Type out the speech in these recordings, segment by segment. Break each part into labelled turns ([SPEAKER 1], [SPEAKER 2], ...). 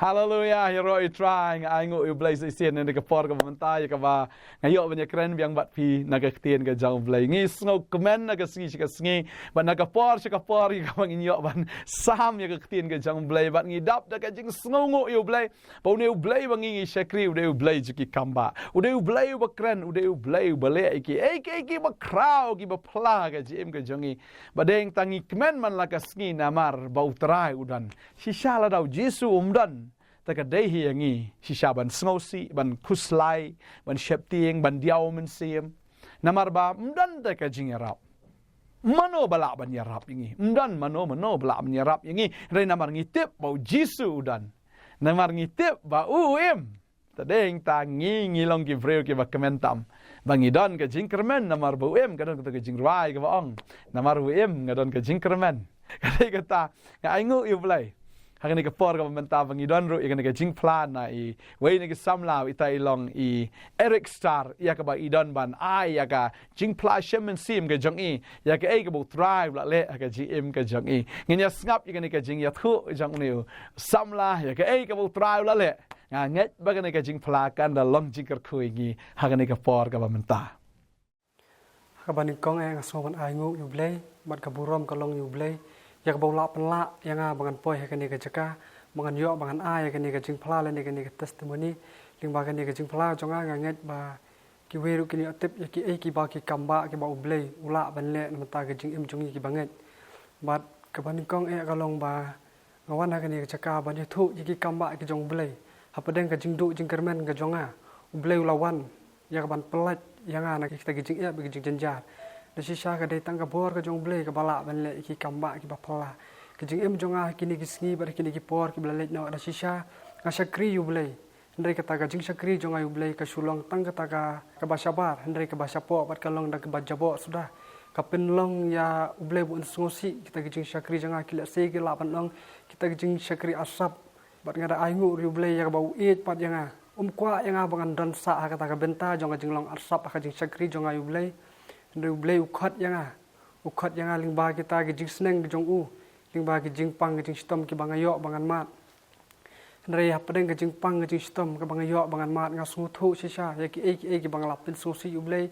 [SPEAKER 1] Hallelujah, hero i trying ai ngu i blai sien ne ka por ka mentai ka ba ngayo banya kren biang bat pi na ka tien ka jang blai ngi sngo kemen na ka sngi ban na ka por ka bang inyo ban sam ya ka tien ka jang blai bat ngi dap da ka jing sngo ngu i blai ba ne blai bang ngi shakri u de blai ki kamba u de blai ba kren u de blai ba le ki ba krau ki ba pla ka jim ka jangi ba deng tangi kemen man la ka sngi namar ba utrai udan shishala dau jisu umdanแต่ก็ได้เฮียงี้ชิชาบันสงสีบันคุสไลบันเชปตีงบันเดียวมันเสียมนามารบามดันแต่ก็จิงยรับมโนบลาบันยรับอย่างงี้ดันมโนบลาบันยรับอย่างงี้เรนามารงี้เต็บบาจิสูดันนามารงี้เต็บบาอูเอ็มแต่เด้งตางี้ลองกิเฟรวกิบักเมนตัมบางอีดันก็จิงครเมนนามารบาเอ็มก็ดันก็จิงรายก็ว่าองนามารบาเอ็มก็ดันก็จิงครเมนก็ได้ก็ตาไอ้งูอยู่เลยhak ni ka por ka menta bangi don ru ikan ka jing plan na I wei ni ka samlaw itai long I Eric Star ya ka ba idon ban ai ya ka jing pla shemen sim ka jong I ya ka ei ka bu thrive la le ka GM ka jong I nginya ngap ikan ka jing ya thu jong ni samla ya ka ei ka bu thrive la le nga nget ba ka ni ka jing pla kan da long jing ka khu ngi hak ni ka por ka ba menta
[SPEAKER 2] ka ban kong ang so ban ai ngu yu blai mat ka burom ka long yu blai ya ka bola penla yang bangan poi ha kani ka jaka bangan yo bangan ai kani ka jing pla le ni kani ka testimony ling ba kani ka jing pla jonga nget ba ki weru kini atip ya ki ei ki ba ki kamba ki ba ublei ula ban le mata ka jing im jongi ki banget bat ka ban kong ka long ba ngawan ha kani ka jaka ban ya thu ki kamba ki jong blei ha padeng ka jing du jing kermen ka jonga ublei ulawan ya ka ban pelat yang na ki ta ki jing ki jing janjar Dasisha ka day tangka bor ka jong blay ka bala ban le ki kamba ki bapala ki jing em jonga kini ki sngi bar kini ki por ki bla le no dasisha nga shakri yu blay ndai ka taga jing shakri jonga yu blay ka sulong tang ka taga ka basabar ndai ka basapo bat ka long da ka bajabo sudah ka penlong ya ublay bu ngosi kita ki jing shakri jonga ki la se ki la ban long kita ki jing shakri asap bat nga da aingu yu blay ya ka bau it pat yang kwa yang bangan dan sa ka taga benta jonga jing long asap ka jing shakri jonga yu blay Ndai blai ukhat yang lingba kita ki jing sneng ki jong u lingba ki jing pang ki jing stom ki bangayo bangan mat ndai hapadeng ki jing pang ki jing stom ki bangayo bangan mat nga su thu sisa ya ki ei ki bangala pin su si ublai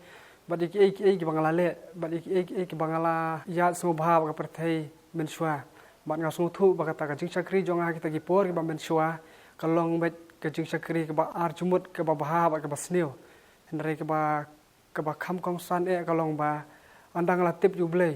[SPEAKER 2] bad ki ei ki bangala le bad ki ei ki bangala ya so bhav ka perthai men shwa bad nga su thu ba kata ka jing sakri jonga kita ki por ki ba men shwa kalong bet ki jing sakri ki ba ar jumut ki ba bhav ki ba sneu ndai ki ba ka ba kham kong san ka long ba andang la tip yu blai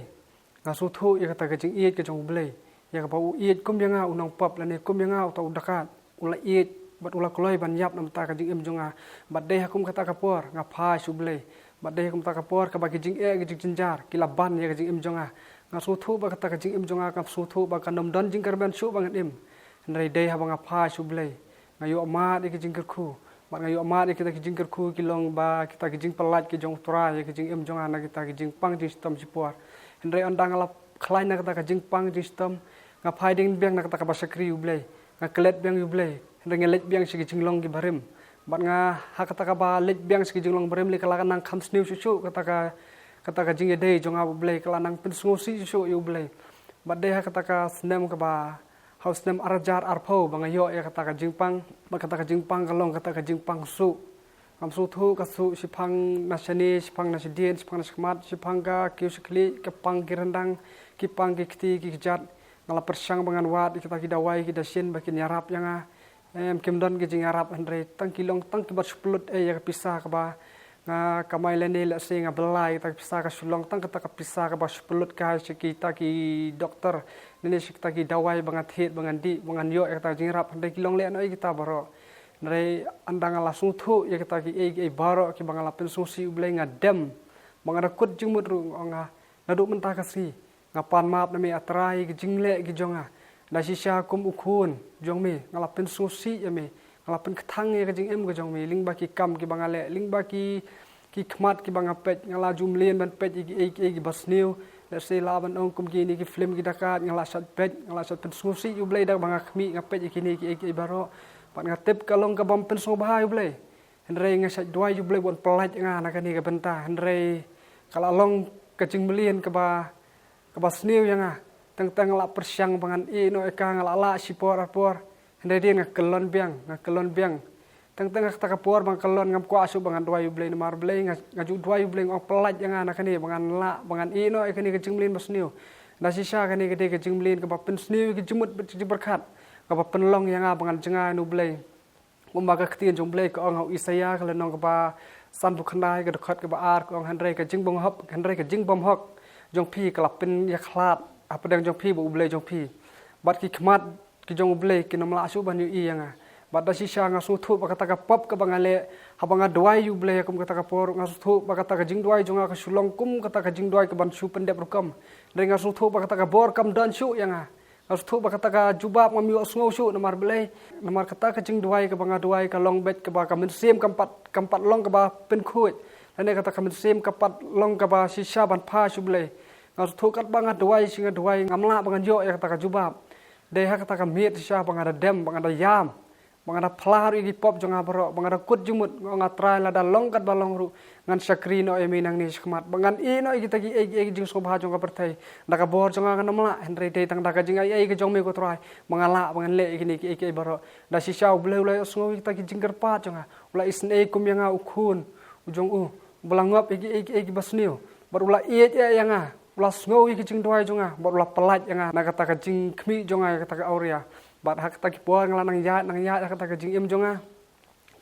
[SPEAKER 2] nga su thu ya ka jing iet ka jong blai ya ka ba u iet kum yang unang pap la ne kum yang ta udakat ula iet bat ula kloi ban yap nam ta ka jing em jonga bat de hakum kata ka por nga pha su blai bat de hakum ta ka por ka ba ki jing ki jing jinjar ki la ban ya ka jing em jonga nga su thu ba kata ka jing em jonga ka su thu ba ka nom don jing kar ban su ba ngem ndai de ha ba nga pha su blai nga yo ma de ki jing kar khu bat ngayo amat kita ki jing kerku ki long ba kita ki jing pelat ki jong tura ya ki jing em jong ana kita ki jing pang jing stom sipuar hendrai andang ala khlai na kita ka jing pang jing stom nga phai ding biang na kita ka basakri ublei nga klet biang ublei hendrai ngelet biang si ki jing long ki barim bat nga ha kita ka ba let biang si ki jing long barim li kala nang kham sneu susu kita ka jing ede jong ublei kala nang pin ngosi susu ublei bat de ha kita ka snem ka ba Haus nem arajar arpo bangayo ya kata ka jingpang kata ka jingpang kalong kata ka jingpang su kam su thu ka su sipang nasani sipang nasidien sipang nasmat sipang ka kiu sekli ke pang kirendang ki pang ki kti ki jat ngala persang bangan wat kita ki dawai ki dasin bakin yarap yang kim don ki jing yarap andre tang kilong tang ki bat splut ya ka pisah ka ba nga kamai lene la se nga belai ta pisah ka sulong tang kata ka pisah ka ba splut ka kita ki dokter nene kita ki dawai bangat hit bangan di bangan yo kita jing rap ndai kilong le noi kita baro ndai andang langsung thu ya kita ki ei baro ki bangala pen susi ublai ngadem bangara kut jing mudru nga nadu mentah kasri ngapan map nami atrai ki jingle ki jonga da sisa kum ukun jong mi ngala pen susi ya mi ngala pen kthang ya ki jing em ki jong mi ling ba ki kam ki bangale ling ba ki khmat ki bangapet ngala jumlien ban pet ei ki basneu let's say laban ong kum kini ki film ki dakat ngala sat pen susi yu blai dak banga khmi ngapet kini ki baro pat ngatip kalong ka bam pen so bahai blai hendrai ngasat dua yu blai bon pelat nga na kani ka benta hendrai kala long ka jing melien ka ba sneu yang tang la persyang bangan no eka ngala la sipor apor Henry dia ngakelon biang teng-teng kata kapor bang kelon ngam kuasu bangan dua yu blay namar blay ngaju dua yu blay ong pelat yang anak ni bangan la bangan ino ikani ke jingblin basniu da sisa kani ke ke jingblin ke bapen sniu ke jumut berkat ke bapen long yang bangan jenga nu blay umbaga ketien jong blay ke ong isaya ke lenong ke ba san bukhnai ke dekat ke ba ar ke ong Henry ke jing bom hop Henry ke jing bom hok jong pi ke lapin ya khlat apa dang jong pi bu blay jong pi bat ki khmat ki jong blay ki nom la su ban yu i yang Bada sisa ngasutu bakata ka pop ka bangale habanga duai yu ble kum kata ka por ngasutu bakata ka jing duai jonga ka sulong kum kata ka jing duai ka ban su pendep rukam dari ngasutu bakata ka bor kam dan su yang ngasutu bakata ka jubab ngami osngau su namar ble namar kata ka jing duai ka banga duai ka long bet ka ba ka min sim kampat long ka ba pen khuit dan kata ka min sim kampat long ka ba sisa ban pha su ble ngasutu kat banga duai singa duai ngamla bangan yo ya kata ka jubab deh kata ka miet sisa banga dem banga yam bangada plar igi pop jonga baro bangada kut jumut nga trai la da longkat balong ru ngan sakri no emi nang ni skmat bangan ino igi tagi igi jing sobha jonga pertai daga bor jonga kana mala henry dei tang daga jing ai ke jong me ko trai mangala bangan le igi ni igi baro da sisa ble ule sngo igi tagi jingker pat jonga ula isne kum yang ukun ujong belangop igi basniu baru ula iet yang ula sngo igi jing doai jonga baru ula pelat yang na kata ka jing khmi jonga kata ka auria bat hak taki puan ngalanang yat kata ka jing im jonga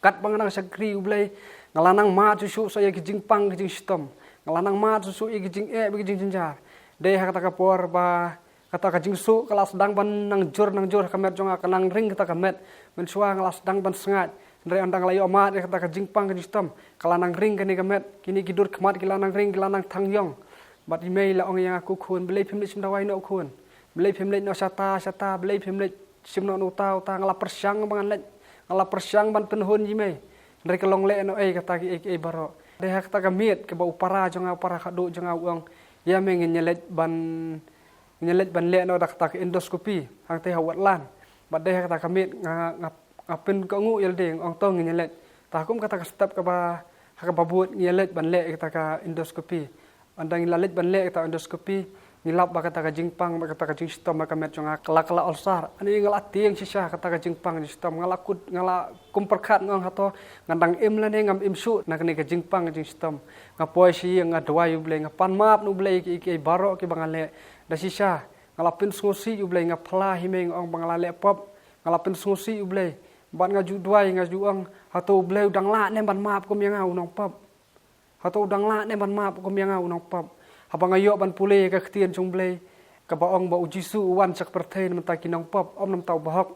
[SPEAKER 2] kat banganang sakri ublay ngalanang ma susu saya ki jing pang ki jing stom ngalanang ma susu ki jing ki jing jinjar de hak taka por ba kata ka jing su kelas sedang ban nang jur kamet jonga kanang ring kata kamet men suang kelas sedang ban sengat dari andang layo mat kata ka jing pang ki jing stom kalanang ring kani kamet kini kidur kemat kilanang ring kilanang tangyong bat email la ong yang aku kun belai pemlit simdawai no kun belai pemlit no sata belai pemlit simno no tau ta ngala persyang bangan let ngala persyang ban penhun jime dari kelong le no kata ki baro de hak ta gamit ke ba upara jonga upara khadu jonga uang ya mengin nyelet ban le no dak ta endoskopi hang te hawat lan ba de hak ta gamit ngapen ko ngu yel ding ong tong nyelet ta kum kata ka step ka ba hak ba buat nyelet ban le kata ka endoskopi andang lalet ban le kata endoskopi nilap ba kata ka jingpang ba kata ka jing stom ba kamet jonga kala ulsar ani ngala tieng sisa kata ka jingpang jing stom ngala kumperkat ngong hato ngandang im la ne ngam im su na kene ka jingpang jing stom ngapoi si nga dua yu ble ngapan map nu ble ki baro ki bangale da sisa ngala pin ngosi yu ble ngapla himeng ong bangala le pop ngala pin ngosi yu ble ban ngaju dua ngaju ong hato ble udang la ne ban map kum yang au nong pop hato udang la ne ban map kum yang au nong pop habang ayo ban pule ka ktien jong blay ka baong ba ujisu uwan sak pertain menta kinong pop om nam tau bahok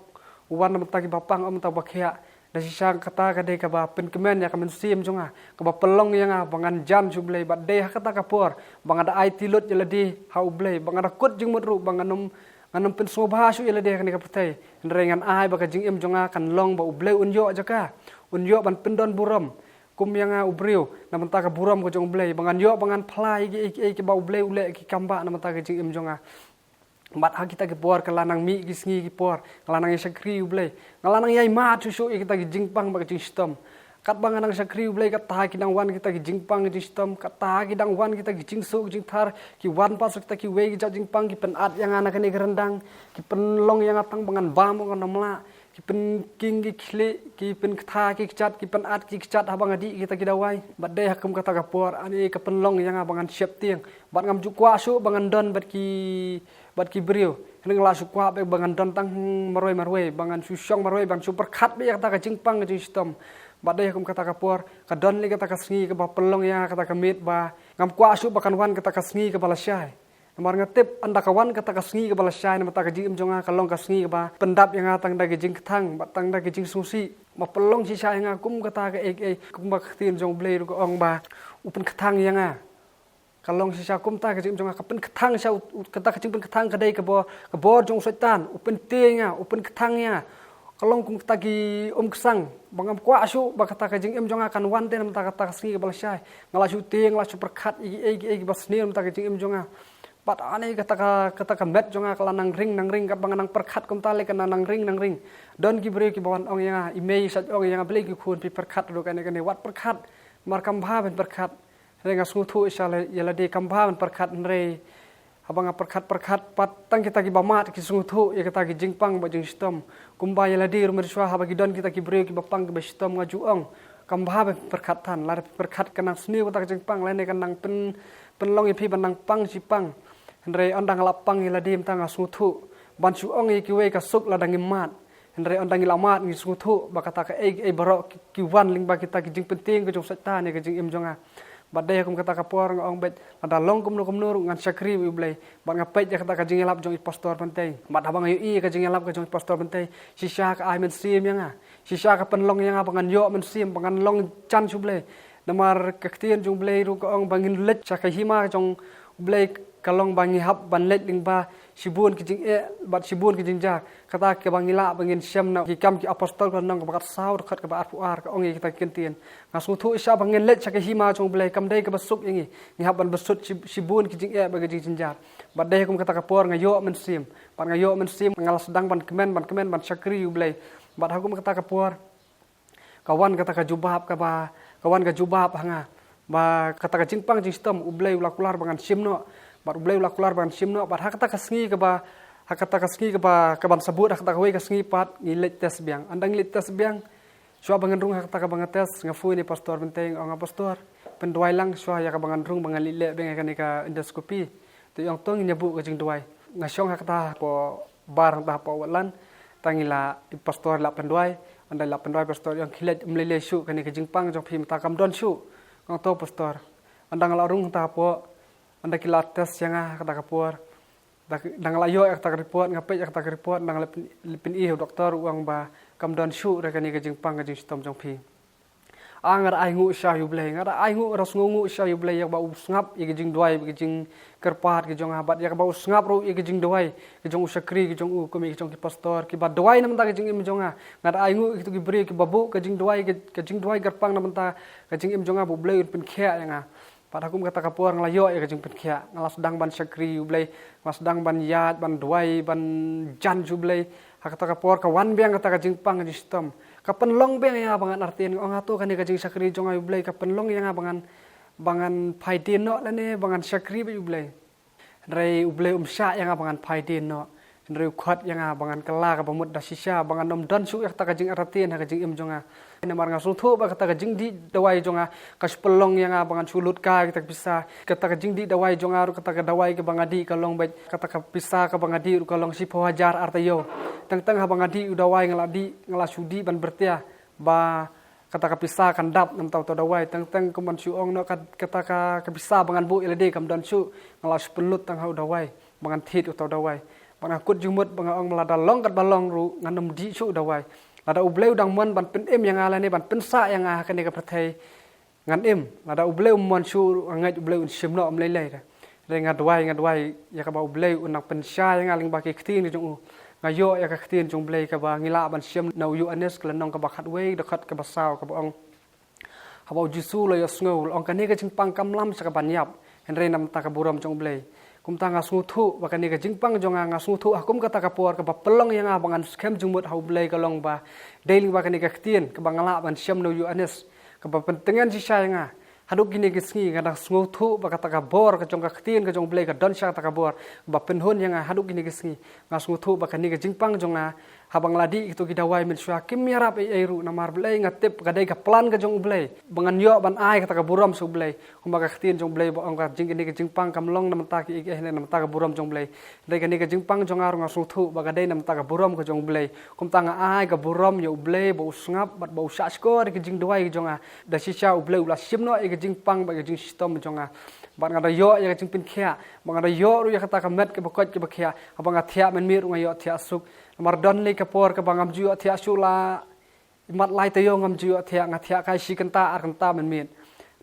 [SPEAKER 2] uwan nam ta ki bapang om tau bakhia da sisang kata ka de ka ba pen kemen ya ka men sim jonga ka ba pelong yang bangan jan ju blay ba de kata ka por bang ada ai tilut jeladi hau blay bang ada kut jing mudru bang anum pen sobha su jeladi ka pertai nrengan ai ba ka jing im jonga kan long ba blay unyo jaka unyo ban pendon buram kum yang ubriu namanta ka buram ko jong blay bangan yo bangan phlai ki ba blay ule ki kamba namanta ka jing im jonga bat ha kita ki por ka lanang mi ki sngi ki por lanang sakri blay ngalanang yai ma susu kita ki jingpang ba jing stom kat bangan nang sakri blay ka ta ki dang wan kita ki jingpang jing stom ka ta ki dang wan kita ki jing su jing thar ki wan pas kita ki we ki jingpang ki pen at yang anak ni gerendang ki pen long yang atang bangan bam bangan namla ki pen king ki khle ki pen kथा ki cat ki pen at ki cat habang adi kita kidawai bat de hakum kata kapor ani ka penlong yang abangan siap tiang bat ngam ju kwa su bangan don bat ki brio ning la su kwa be bangan don tang maroi bangan su syong maroi bang super khat be kata ka jingpang ka sistem bat de hakum kata kapor ka don le kata ka sngi ka ba penlong yang kata ka mit ba ngam kwa su bakan wan kata ka sngi ka balasai Namar ngetip anda kawan kata kasngi ke balasai nama tak jing jonga kalong kasngi ke ba pendap yang atang dagi jing ketang batang dagi jing susi ma pelong sisa yang akum kata ke kum ba ktin jong blay ko ong ba upen ketang yang kalong sisa kum ta ke jing jonga kapen ketang sa kata ke jing pen ketang kadai ke bor jong setan upen tienga upen ketangnya kalong kum tagi kesang bangam kwa asu ba kata ka jing jonga kan wan ten nama kata kasngi ke balasai ngala su tieng la su perkat igi basni nama tak jing jonga pat ane kata met jonga kelanang ring ka banganang perkat kum tale kana nang ring don ki bre ki bawan ong yang imei sat ong yang beli ki khun pi perkat ro kane wat perkat mar kam bha ben perkat renga suthu isale yala de kam bha ben perkat re habang perkat pat tang kita ki bamat ki sungtu ya kita ki jingpang ba jing sistem kumba ya ladi rumah swa habagi don kita ki breu ki bapang ki sistem ngajuang kambha perkatan lar perkat kanang seni kita ki jingpang lain kanang penlong ipi banang pang sipang Henry ondang lapang ila dim tanga sungtu ban suong ki we ka suk ladang imat Henry ondang ilamat ngi sungtu bakata ka barok ki wan ling ba kita ki jing penting ke jong sata ni ke jing im jonga badai kum kata kapor ngong bet ada long kum nur ngan syakri wi blai bat ngapet ya kata ka jing elap jong pastor penting bat abang ayu i ka jing elap ka jong pastor penting sisha ka ai men sim yang sisha ka penlong yang bangan yo men sim bangan long chan su blai namar kaktian jong blai ru ka ong bangin let chakai hima jong blai kalong bangi hab ban let ling ba sibun ki jing bat sibun ki jing ja kata ke bangila bangin syam na ki kam ki apostol kan nang bakat saur khat ka ba ar ka ong kita kentien ngasu thu isya bangin let chakai hima jong blai kam dai ka basuk ingi ni hab ban basut sibun ki jing bagi jing ja bat dai kum kata ka por ngayo men sim ban ngayo men sim ngal sedang ban kemen ban syakri yu blai bat hakum kata ka por kawan kata ka jubab ka ba kawan ka jubab hanga ba kata ka jingpang jing sistem ublai ulakular bangan simno bat ublai ulakular bangan simno bat hakata ka sngi ka ba hakata ka sngi ka ba ka ban sabut hakata ka we ka sngi pat ngilet tes biang andang ngilet tes biang swa bangan rung hakata ka bangan tes ngafu ni pastor benteng ong pastor penduai lang swa ya ka bangan rung bangan lile beng ka ni ka endoscopy tu yang tong nyabu ka jing duai ngasong hakata po bar ta po walan tangila pastor la penduai andai la penduai pastor yang khilet mlele shu ka ni ka jingpang jong phim ta kam don shu ngong to pastor andang la rung ta po anda kilates yang kata kapur dang layo kata report ngape kata report dang lepin doktor uang ba kam don shu ra kani ka jingpang ka jing sistem jong phi angar ai ngu sha yu blai ngara ai ngu ras ngu sha yu blai yak ba usngap ye jing duai ge jing kerpat ge jong habat yak ba usngap ro ye jing duai ge jong usakri ge jong u komi ge jong ki pastor ki ba duai nam ta ge jing im jonga ngara ai ngu itu ki bri ki babu ge jing duai gerpang nam ta ge jing im jonga bu blai pin khia yang pada kum kata kapur ngelayo ya kajing penkhia ngalas dang ban syakri ublai ngalas dang ban yat ban duai ban jan jublai kata kapur kawan biang kata kajing pang kajing sistem kapen long biang ya bangan artiin ong atu kan kajing syakri jong ublai kapen long yang bangan paidin no lane bangan syakri ublai rei ublai sya yang bangan paidin no rei khat yang bangan kela ka pamut da sisya bangan nom don su kata kajing artiin kajing im jonga namar nga suthu ba kata jing di dawai jonga kas pelong yang abangan sulut ka kita bisa kata jing di dawai jonga ru kata dawai ke bangadi kalong baik kata bisa ke bangadi ru kalong si pawajar artayo teng bangadi dawai ngala sudi ban bertia ba kata bisa kan dap nam tau dawai teng kuman suong no kata ka bisa bangan bu ilade kam dan su ngala sepelut teng hau dawai bangan thit utau dawai bangan kut jumut bangan ong melada long kat balong ru nganem di su dawai ada ubleu dang mon ban pen em yang ala ni ban pen sa yang ah kan ni ka prathai ngan em ada ubleu mon su ngai ubleu simno am lei lei re ngadwai ya ka ba ubleu nak pen sa yang aling ba ki khtin ni jong ngayo ya ka khtin jong blei ka ba ngila ban sim nau yu anes klanong ka ba khat we de khat ka ba saw ka ba ong haba jisu lo yo sngo ong kan ni ka jingpang kam lam sa ka ban yap henre nam ta ka buram jong blei kum ta nga suthu ba kan ni ka jingpang jong nga suthu akum kata ka por ka ba pelong yang abangan scam jumut hau blai ka long ba daily ba kan ni ka khtin ka bangala ban syam no yu anes ka ba pentengan si sa nga haduk gini gisngi nga suthu ba kata ka bor ka jong ka khtin ka jong blai ka don sha ta ka bor ba penhun yang haduk gini gisngi nga suthu ba kan ni ka jingpang jong nga habang ladi itu kita wai min syua kim yarap eiru namar blai ngatip kadai ka plan ka jong blai bangan yo ban ai kata ka buram su blai kumba ka khtin jong blai ba ong ka jing ini ka jingpang kam long nam ta ki ek nam ta ka buram jong blai dai ka ni ka jingpang jong aru nga suthu ba kadai nam ta ka buram ka jong blai kum ta nga ai ka buram yo blai ba usngap bat ba usha skor ki jing duai jong a da sisha blai ula simno e ka jingpang ba ka jing sistem jong a ban ngada yo ya ka jing pin khia ba ngada yo ru ya kata ka met ke ba kot ke ba khia abang athia men mir nga yo athia suk mardon le kapor ka bangam ju athia sula mat lai tayo ngam ju athia ngathia kai si kanta ar kanta men mit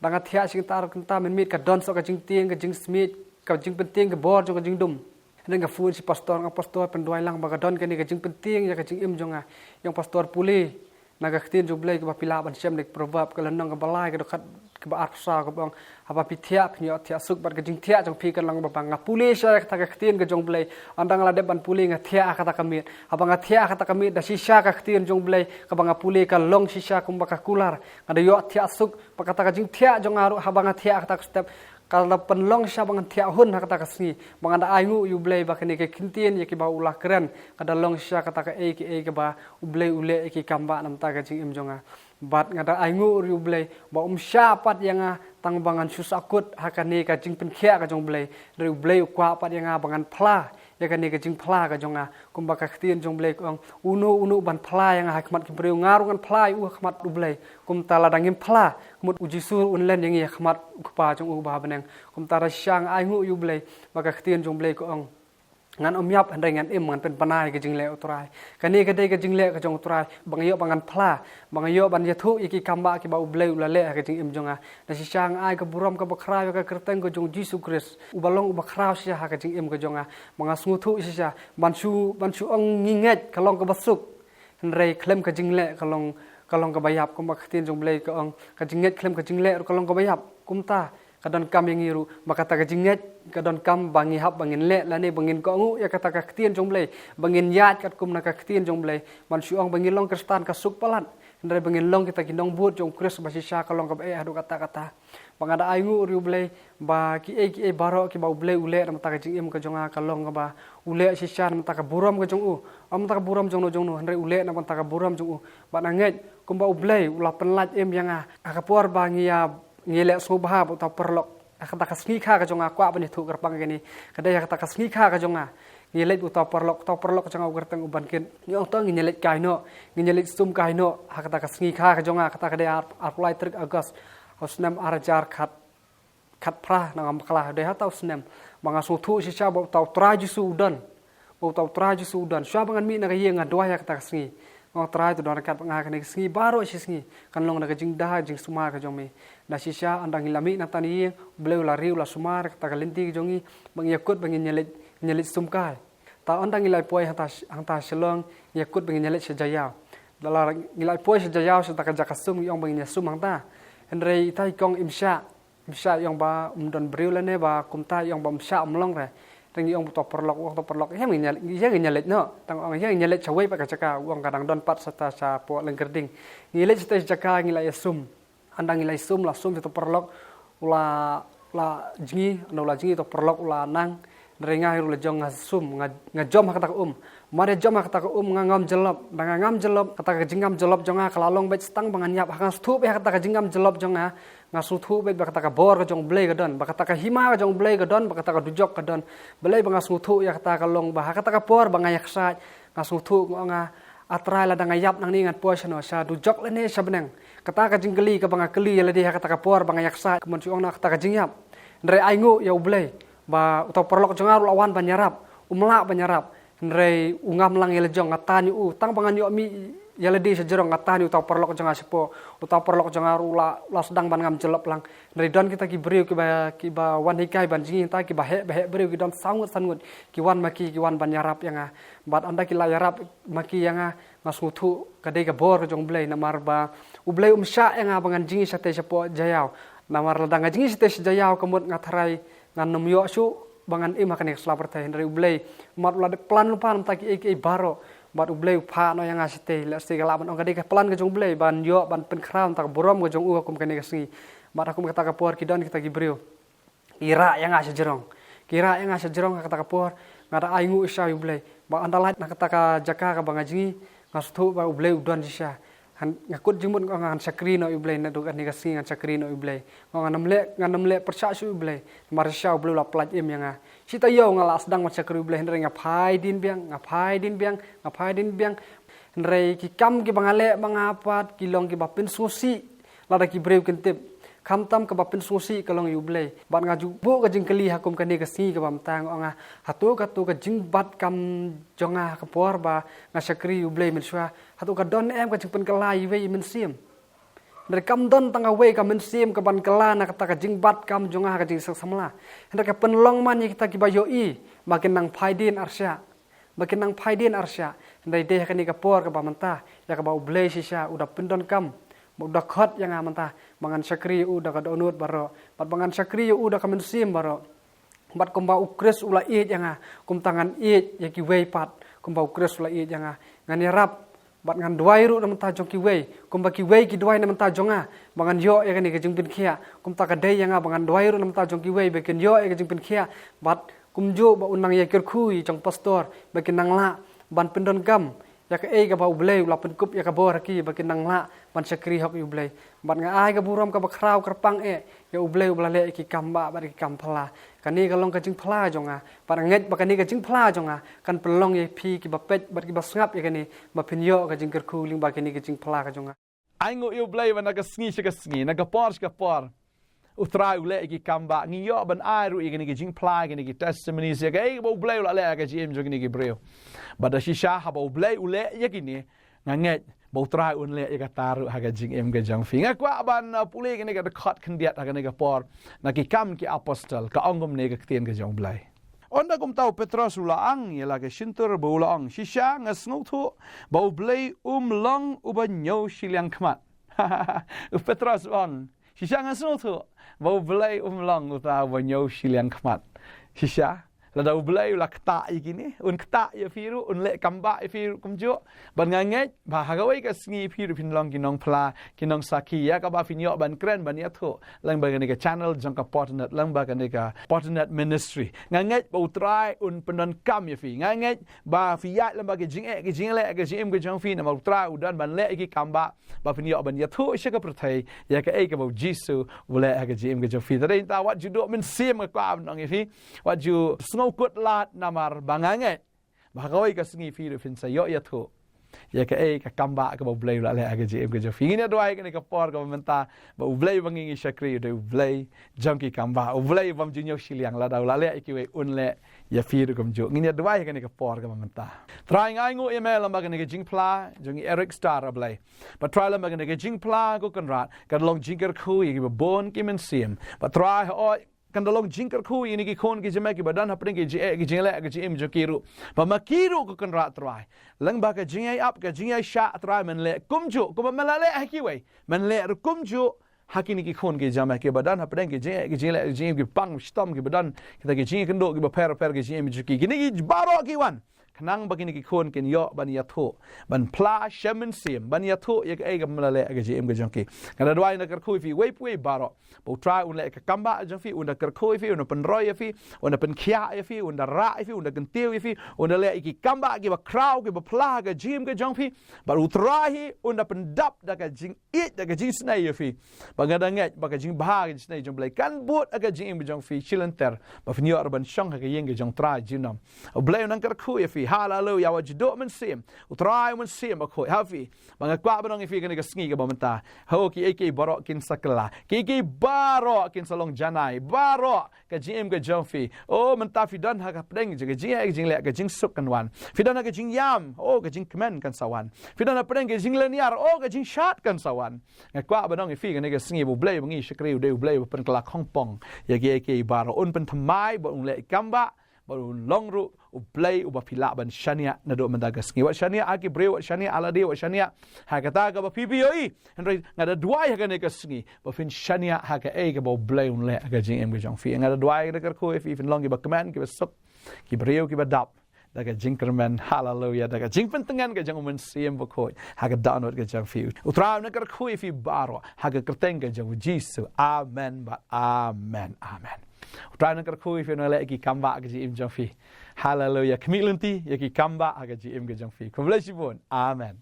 [SPEAKER 2] dang athia si kanta ar kanta men mit ka don so ka jing tieng ka jing smith ka jing penting ka bor jo ka jing dum nang ka fu si pastor penduai lang ba ka don ka ni ka jing penting ya ka jing im jonga yang pastor puli naga khtin ju blai ka pila ban sem nek proverb ka lanang ka balai ka dokat ka ba arsa ka bang apa pithia phnyo thia suk bar ka jing thia jong phi kan lang ba bang puli sa ka ka khtin ka jong blai andang la de ban puli nga thia ka ta kamit abang nga thia ka ta kamit da sisa ka khtin jong blai ka bang puli ka long sisa kum ba ka kular ada yo thia suk pa ka ta ka jing thia jong aru habang thia ka ta step kalau penlong sya bangan tiak hun kata kasni bangan da aingu yu blay ba kene ke kintin ya ki ba ulah keren kada long sya kata ka e ke ba ublay ule ki kamba nam ta ka jing im jonga bat ngada aingu yu blay ba sya pat yang tang bangan susakut hakane ka jing pen khia ka jong blay dari blay kwa pat yang bangan pla ya kan ke jing pla ka jonga kumba ka khtin jong blay kong unu ban pla yang hakmat ki breu ngarungan pla u hakmat u blay kum tala dangim pla kumut uji sur unlen yang ya hakmat ukpa jong u ba beneng kum tara syang aingu yu blay maka khtin jong blay kong ngan yap handai ngan im ngan pen panai ke jing le utrai kani ke dei ke jing le ke jong utrai bangayo bangan pla bangayo ban yathu iki kamba ki ba u blay ulale ke jing im jonga da si syang ai ke buram ke bakra ke kerteng ke jong Jesus Christ u balong u bakra sia ha ke jing im ke jonga manga smuthu sia bansu ong nginget kalong ke basuk rei klem ke jing le kalong ke bayap kum baktin jong blay ke ong ke jinget klem ke jing le kalong ke bayap kum ta kadon kam yang ngiru maka ta jinget kadon kam bangi hap bangin le lani bangin ko ngu ya kata ka ktien jong blay bangin yat kat kum na ka ktien jong blay man syuang bangin long kristan ka suk palan ndai bangin long kita kinong but jong kris basi sya kalong ka adu kata bangada aingu ru blay ba ki e baro ki ba blay ule nam ta ka jing im ka jonga kalong ka ba ule si sya nam ta ka buram ka jong u am ta ka buram jong no ndai ule nam ta ka buram jong u ba nanget kum ba blay ula penlat im yang ka por bangi ya ngilek subha atau perlok kata kasngi kha ka jonga kwa bani thu garpang gani kada kata kasngi kha ka jonga ngilek utau perlok jonga ugerteng uban kin nyong to ngilek kaino ngilek sum kaino kata kasngi kha ka jonga kata kada apply trik agas osnam arjar khat pra nangam kala de hatau snem manga su thu si cha bo tau traju sudan sya bangan mi na ka yenga doa ya kata kasngi ngau try tu don kat ngah kene sngi baro si sngi kan long na jing dah jing sumar ka jome na sisya andang hilami na tani bleu la riu la sumar ta kalinti jongi bang yakut bang nyelit sumkai ta andang ilai poi hanta selong yakut bang nyelit sejaya dala ngilai poi sejaya sa ta ka jakasum yong bang nyasum hanta henrei tai kong imsya yong ba don breu la ne ba kumta yong ba imsya mlong re tang yong to perlok yang nyelit no tang ong yang nyelit cawai pa kacaka uang kadang don pat sata sa po lengkerding nyelit sita jaka ngilai sum andang ngilai sum la sum to perlok ula jingi to perlok ula nang renga hiru la jong ngasum ngajom kata mare jom kata ngam jelop kata jingam jelop jonga kalalong bet stang bangan yap hang stu be kata jingam jelop jonga ngasu thu bet kata bor ka jong blay ka don kata hima ka jong blay ka don kata dujok ka don belai bangasu thu ya kata kalong bah kata por bangayak sa ngasu thu nga atrai la dangayap nang ningat po sa no sa dujok la ne sa beneng kata ka jinggeli ka bangakeli la di kata por bangayak sa kemun suong na kata jingyap ndre aingu ya blay ba utau perlok jonga lawan banyarap umla banyarap ndre ungam lang ya jong ngatani tang bangan yo mi yala di sejerong ngatani utau perlok jonga sepo utau perlok jonga la sedang ban ngam jelop lang dari don kita ki breu ki ba wan hikai ban jingi ta ki ba he breu ki don sangut ki wan ban yarap yang bat anda ki la yarap maki yang ngasutu kadai ka bor jong blai namar ba ublai umsya yang bangan jingi sate sepo jayau namar ladang jingi sate jayau kemut ngatharai ngan numyo su bangan makan selapar teh dari ublai mat ula plan lupa nam taki e baro bat ublay pha no yang asite la sti kala ban ong kadai ka plan ka jong blay ban yo ban pen kram tak borom ka jong akum kane kasngi bat akum kata ka por kidon kita gibreu kira yang asa jerong kata ka por ngada aingu isya ublay ba andalat na kata ka jaka ka bangajingi ngastu ba ublay udon jisya ngakut jimun ngan sakri no ublay na dukan ni kasngi ngan sakri no ublay ngan namle persa su ublay marsya ublay la plat im yang sita yo ngala sedang macam kerublah hendrai ngapai din biang hendrai ki kam ki bangale mangapat kilong ki bapin susi lada ki breu kentip kam tam ke bapin susi kalong yublai bat ngaju bu ka jingkeli hakum kani ka si ka bamtang onga hatu ka jing bat kam jonga ka por ba ngasakri yublai menswa hatu ka don em ka jingpen kelai we mensim dari kam don tanga we kam mensim ka ban kala na kata ka jingbat kam jonga ka jing samla hendak ka penlong man kita ki bayo makin nang phaidin arsya dari deh ka ni ka por ka bamanta ya ka ba ublay sisya udah pendon kam udah khot yang amanta mangan sakri udah ka donut baro bat mangan sakri udah ka mensim baro bat kumba ukres ula yang kum tangan ya ki we pat kumba ukres ula yang ngani rap bat ngan duai ru nam ta jong ki wei kum ba ki wei ki duai nam ta jonga bangan yo ya kan jing pin khia kum ta ka dei yang bangan duai ru nam ta jong ki wei be ken yo ya jing pin khia bat kum jo ba unang ya kir khui jong pastor be ken nang la ban pendon gam ya ka ei ka ba ublei la pen kup ya ka bor ki ba ken nang la ban sakri hok ublei bat nga ai ka buram ka ba khrau kerpang ya ublei ubla le ki kamba ba ki kam phala kani ka long ka jing phala jonga par nget ba kani ka jing phala jonga kan pelong ye phi ki ba pet ba ki ba ngap ye kani ba phin yo ka jing ker khu ling ba kani ka jing phala ka jonga
[SPEAKER 1] ai ngo yêu blai na ka sngi na ka por utrai ule ki kamba ngi yo ban ai ru igni ki jing phala igni ki testimonies ye ka bo blai la le ka jim jo ni ki breu ba da shisha ha bo blai ule ye kini nganget bau trai un le ka taru ha ga jing em ga jang fi nga kwa ban puli ni ka khot khndiat ha ga ni ka por na ki kam ki apostol ka ongom ne ka tien ga jang blai onda kum tau Petros ula ang ye la ka shintur bo ula ang shisha nga sngu thu bau blai long uba nyo shiliang khmat Petros on shisha nga sngu thu bau blai long uta uba nyo shiliang khmat shisha la dau blai la kta igini un kta ye firu un le kamba ye firu kumjo ban nganget ba hagawai ka sngi firu pinlong kinong pla kinong saki ya ka ba finyo ban kren ban ya tho lang ba ka channel jong ka partner lang ba ka partner ministry nganget ba utrai un pendon kam ye fi nganget ba fiat lang ba ke jing le ke jing ke jong fi na ma utrai udan ban le ki kamba ba finyo ban ya tho she ka prathai ya ka e ka ba jisu wala ka jing ke jong fi dai ta wat ju do min sim ka kwa nong ye fi wat ju kut lat namar bangange bahagawai ka sngi fi fin sa yo ya thu ya ka ka kamba ka blai la le aga je ga fi ni doai ka por ka menta ba blai bangi shakri de blai junkie kamba blai bam jinyo shiliang la daw la le ki we un le ya fi kum jo ni doai ka por ka menta trying ai ngo email ba ka jing pla jungi Eric Star blai but try la ba ka jing pla ko kan rat ka long jinger khu yi ba bon ki men sim but try kan dalong jingkar khu ini ki khon ki jeme ki badan hapring ki jingle ki jim jo kiru ba makiru ko kan ra trai lang ba ka jingai up ka jingai sha trai men le kumju ko ba le haki we men le kumju hakini ki khon ki jame ki badan hapring ki jingle ki jim ki pang stom ki badan kita ki jing kan do ki ba per ki jim jo ki ni ki baro ki wan kanang bagini ki khon ken yo ban ya tho ban pla shaman sim ban ya tho ye ga mala ga jim ga jonki kana dwai na kar khu fi we pui baro bo try un le ka kamba jong fi un kar khu fi un pen roy fi un pen khia fi un ra fi un kan tiu fi un le ki kamba ki ba kraw ki ba pla ga jim ga jong fi ba utrahi un pen dap da ga jing it da ga jing snai fi ba ga danget ba ga jing ba ga snai jong blai kan bot ga jim ga jong fi chilanter ba fi yo ban shong ga yeng ga jong tra jinam o blai un kar khu fi hallelujah wat ju do men sim utrai men sim ba khoi hafi banga kwa banong ifi kan ga sngi ga bomenta ho ki baro kin sakla ki baro kin salong janai baro ka jim ga jomfi o menta fi dan ha ka pdeng ga jing le ga jing suk kan wan fi dan ga jing yam o ga jing kmen kan sawan fi dan pdeng ga jing leniar o ga jing shat kan sawan ga kwa banong ifi ga sngi bu blai bangi shkri de blai pen kla khongpong ya ki baro un pen thamai bo le kamba baru longru uplay ubapila ban shania na do mendagas ngi wat shania aki bre wat shania alade wat shania ha kata ga ba pboi henry ngada duai ha ne kasngi ba fin shania ha ka e ga bo blay un le ga jing em ga jong fi ngada duai ga kar ko if even longi ba command ki ba suk ki breu ki ba dap daga jinkerman hallelujah daga jingpen tengan ga jang men sim ba khoi ha ga download ga jang fi utra na kar ko if baro ha ga kerteng ga jang jisu amen ba amen Utra nak kau if nak lagi kamba ke jim jangfi. Hallelujah. Kemilunti yaki kamba ke jim ke jangfi. Kau boleh sibun. Amen.